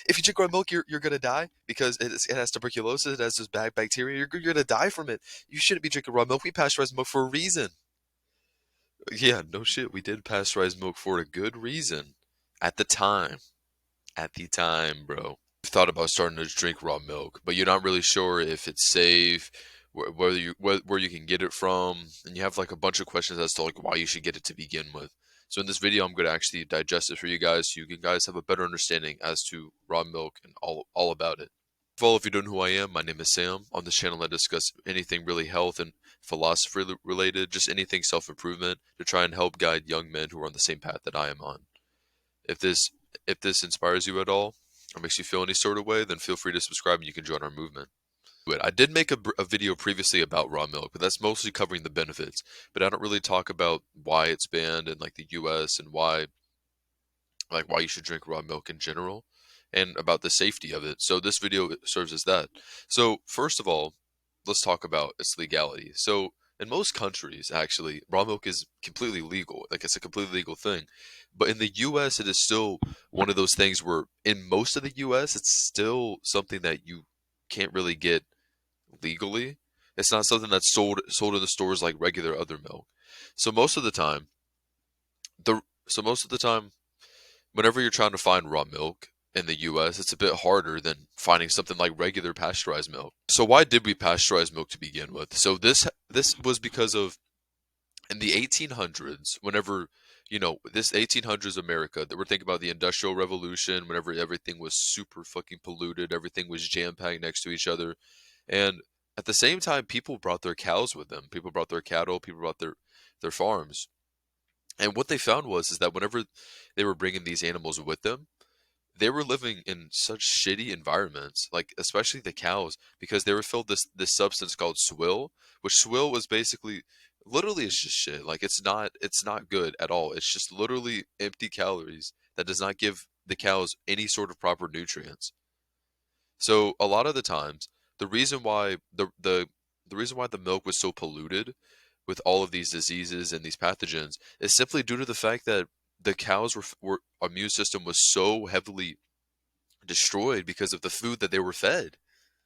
If you drink raw milk, you're gonna die because it has tuberculosis, it has this bad bacteria. You're gonna die from it. You shouldn't be drinking raw milk. We pasteurize milk for a reason. Yeah, no shit. We did pasteurize milk for a good reason at the time. At the time, bro. You've thought about starting to drink raw milk, but you're not really sure if it's safe, whether where you can get it from, and you have like a bunch of questions as to like why you should get it to begin with. So in this video, I'm going to actually digest it for you guys, so you can guys have a better understanding as to raw milk and all about it. First of all, if you don't know who I am, my name is Sam. On this channel, I discuss anything really health and philosophy related, just anything self-improvement to try and help guide young men who are on the same path that I am on. If this if this inspires you at all or makes you feel any sort of way, then feel free to subscribe and you can join our movement. But I did make a video previously about raw milk, but that's mostly covering the benefits. But I don't really talk about why it's banned in like the US and why you should drink raw milk in general and about the safety of it. So this video serves as that. So first of all, let's talk about its legality. So in most countries, actually, raw milk is completely legal. Like it's a completely legal thing. But in the US, it is still one of those things where in most of the US, it's still something that you can't really get legally. It's not something that's sold in the stores like regular other milk. So most of the time, the so most of the time whenever you're trying to find raw milk in the US, it's a bit harder than finding something like regular pasteurized milk. So why did we pasteurize milk to begin with? So this was because of in the 1800s, whenever this 1800s America, that we're thinking about the Industrial Revolution, whenever everything was super fucking polluted, everything was jam-packed next to each other, and at the same time, people brought their cows with them. People brought their cattle. People brought their farms. And what they found was is that whenever they were bringing these animals with them, they were living in such shitty environments, like especially the cows, because they were filled this substance called swill, which swill was basically literally it's just shit. Like it's not good at all. It's just literally empty calories that does not give the cows any sort of proper nutrients. So a lot of the times, the reason why the reason why the milk was so polluted with all of these diseases and these pathogens is simply due to the fact that the cows were immune system was so heavily destroyed because of the food that they were fed.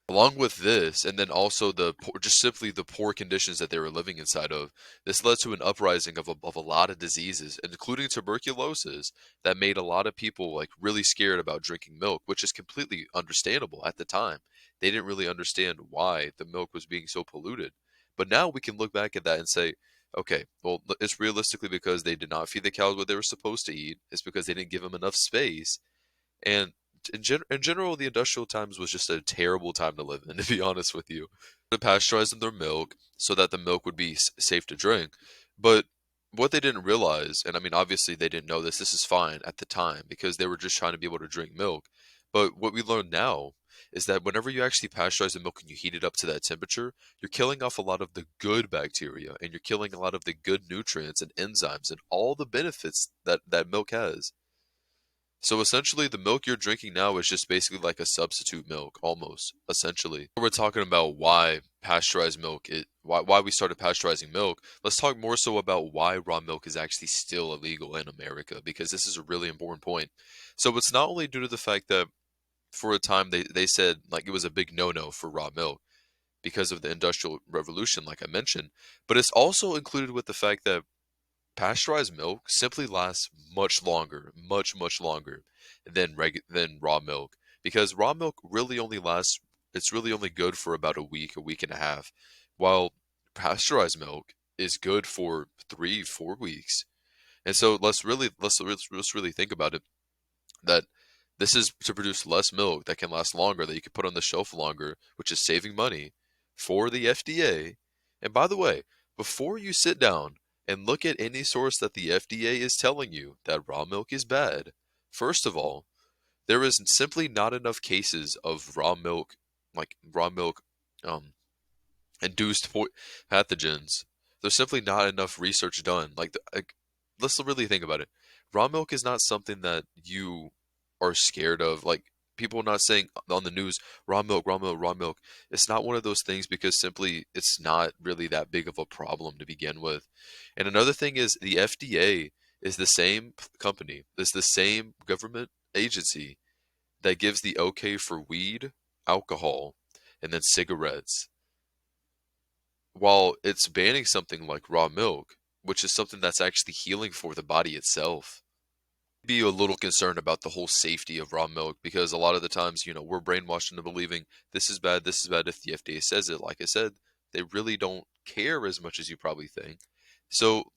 Along with this, and then also just simply the poor conditions that they were living inside of, this led to an uprising of a lot of diseases, including tuberculosis, that made a lot of people like really scared about drinking milk, which is completely understandable at the time. They didn't really understand why the milk was being so polluted. But now we can look back at that and say, okay, well, it's realistically because they did not feed the cows what they were supposed to eat. It's because they didn't give them enough space, and in general, the industrial times was just a terrible time to live in, to be honest with you. They pasteurized their milk so that the milk would be safe to drink. But what they didn't realize, and I mean, obviously they didn't know this is fine at the time because they were just trying to be able to drink milk. But what we learn now is that whenever you actually pasteurize the milk and you heat it up to that temperature, you're killing off a lot of the good bacteria and you're killing a lot of the good nutrients and enzymes and all the benefits that milk has. So essentially, the milk you're drinking now is just basically like a substitute milk, almost, essentially. We're talking about why pasteurized milk, why we started pasteurizing milk. Let's talk more so about why raw milk is actually still illegal in America, because this is a really important point. So it's not only due to the fact that for a time they said like it was a big no-no for raw milk because of the Industrial Revolution, like I mentioned, but it's also included with the fact that pasteurized milk simply lasts much longer, much longer than raw milk because raw milk really only lasts. It's really only good for about a week and a half, while pasteurized milk is good for 3, 4 weeks. And so let's really think about it. That this is to produce less milk that can last longer, that you can put on the shelf longer, which is saving money for the FDA. And by the way, before you sit down and look at any source that the FDA is telling you that raw milk is bad, first of all, there is simply not enough cases of raw milk um, induced pathogens. There's simply not enough research done. Let's really think about it. Raw milk is not something that you are scared of. Like people are not saying on the news, raw milk, raw milk, raw milk. It's not one of those things because simply it's not really that big of a problem to begin with. And another thing is the FDA is the same company, it's the same government agency that gives the okay for weed, alcohol, and then cigarettes, while it's banning something like raw milk, which is something that's actually healing for the body itself. Be a little concerned about the whole safety of raw milk because a lot of the times, we're brainwashed into believing this is bad, this is bad. If the FDA says it, like I said, they really don't care as much as you probably think. So,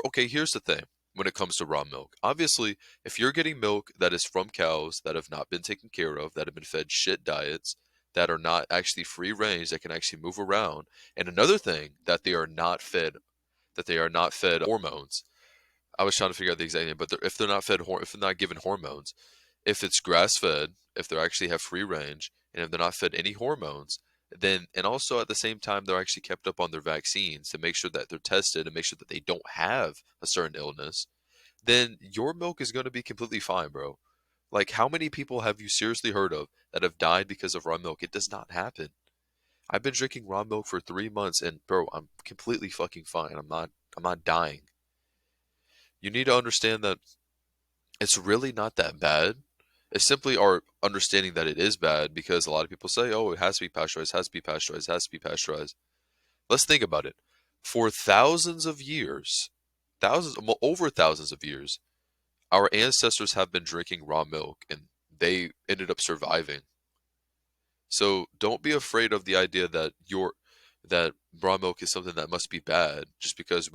okay, here's the thing when it comes to raw milk. Obviously, if you're getting milk that is from cows that have not been taken care of, that have been fed shit diets, that are not actually free range, that can actually move around, and another thing that they are not fed hormones. I was trying to figure out the exact name, but if they're not if they're not given hormones, if it's grass fed, if they actually have free range, and if they're not fed any hormones, then and also at the same time they're actually kept up on their vaccines to make sure that they're tested and make sure that they don't have a certain illness, then your milk is going to be completely fine, bro. Like how many people have you seriously heard of that have died because of raw milk? It does not happen. I've been drinking raw milk for 3 months and bro, I'm completely fucking fine. I'm not dying. You need to understand that it's really not that bad. It's simply our understanding that it is bad because a lot of people say, oh, it has to be pasteurized, has to be pasteurized, has to be pasteurized. Let's think about it. For thousands of years, over thousands of years, our ancestors have been drinking raw milk and they ended up surviving. So don't be afraid of the idea that raw milk is something that must be bad just because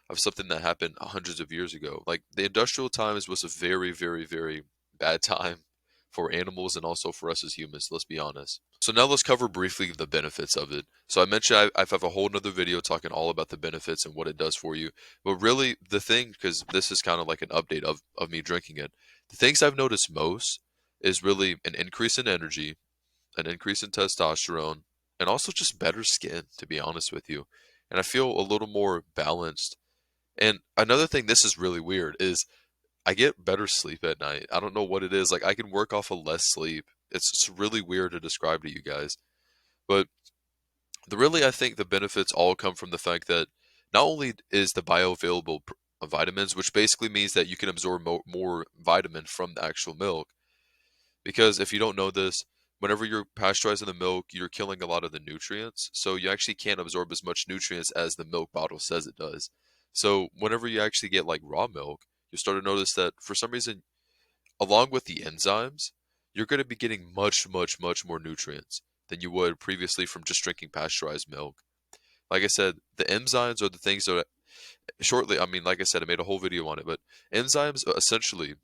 of something that happened hundreds of years ago. Like the industrial times was a very, very, very bad time for animals and also for us as humans, let's be honest. So now let's cover briefly the benefits of it. So I mentioned I have a whole nother video talking all about the benefits and what it does for you. But really the thing, because this is kind of like an update of me drinking it, the things I've noticed most is really an increase in energy, an increase in testosterone, and also just better skin, to be honest with you. And I feel a little more balanced. And another thing, this is really weird, is I get better sleep at night. I don't know what it is. Like I can work off of less sleep. It's really weird to describe to you guys. But I think the benefits all come from the fact that not only is the bioavailable vitamins, which basically means that you can absorb more vitamin from the actual milk. Because if you don't know this, whenever you're pasteurizing the milk, you're killing a lot of the nutrients. So you actually can't absorb as much nutrients as the milk bottle says it does. So whenever you actually get like raw milk, you start to notice that for some reason, along with the enzymes, you're going to be getting much, much, much more nutrients than you would previously from just drinking pasteurized milk. Like I said, the enzymes are the things that shortly, I mean, like I said, I made a whole video on it, but enzymes essentially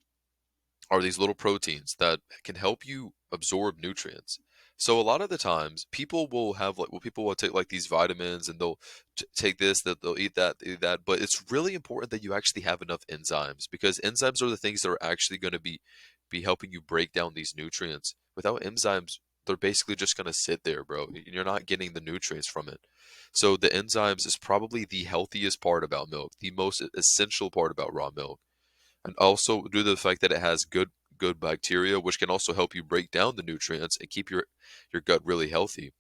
are these little proteins that can help you absorb nutrients. So a lot of the times, people will have like, well, people will take like these vitamins and they'll take this, that they'll eat that. But it's really important that you actually have enough enzymes because enzymes are the things that are actually going to be helping you break down these nutrients. Without enzymes, they're basically just going to sit there, bro. You're not getting the nutrients from it. So the enzymes is probably the healthiest part about milk, the most essential part about raw milk, and also due to the fact that it has good bacteria, which can also help you break down the nutrients and keep your gut really healthy.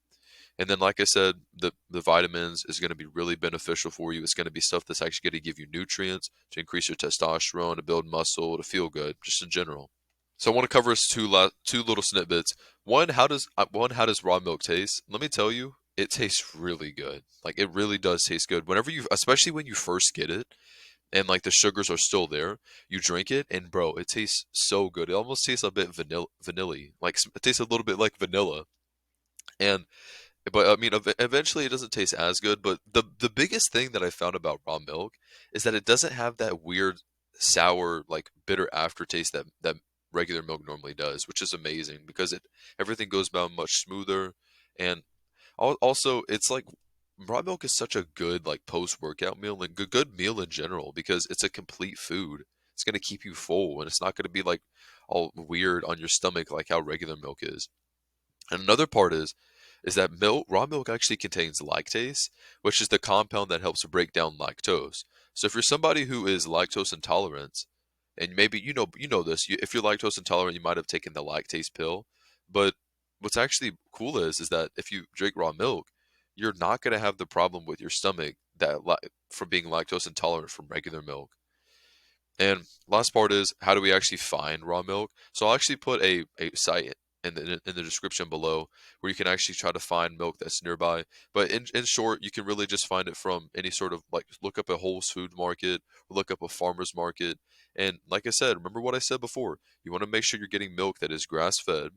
And then, like I said, the vitamins is going to be really beneficial for you. It's going to be stuff that's actually going to give you nutrients to increase your testosterone, to build muscle, to feel good, just in general. So I want to cover us two little snippets. How does raw milk taste? Let me tell you, it tastes really good. Like it really does taste good. Especially when you first get it, and like the sugars are still there. You drink it, and bro, it tastes so good. It almost tastes a bit vanilla, like it tastes a little bit like vanilla. And but I mean, eventually it doesn't taste as good. But the biggest thing that I found about raw milk is that it doesn't have that weird sour, like bitter aftertaste that regular milk normally does, which is amazing because it everything goes down much smoother. And also, it's like raw milk is such a good like post-workout meal and good meal in general because it's a complete food. It's gonna keep you full and it's not gonna be like all weird on your stomach like how regular milk is. And another part is that raw milk actually contains lactase, which is the compound that helps break down lactose. So if you're somebody who is lactose intolerant, and maybe you know this, if you're lactose intolerant, you might have taken the lactase pill. But what's actually cool is that if you drink raw milk, you're not going to have the problem with your stomach from being lactose intolerant from regular milk. And last part is, how do we actually find raw milk? So I'll actually put a site in the description below where you can actually try to find milk that's nearby. But in short, you can really just find it from any sort of, like, look up a Whole Food market, look up a farmer's market. And like I said, remember what I said before, you want to make sure you're getting milk that is grass fed,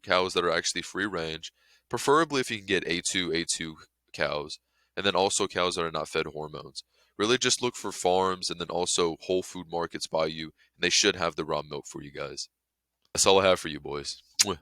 cows that are actually free range, preferably if you can get A2 cows, and then also cows that are not fed hormones. Really just look for farms and then also Whole Food markets by you, and they should have the raw milk for you guys. That's all I have for you boys. Mwah.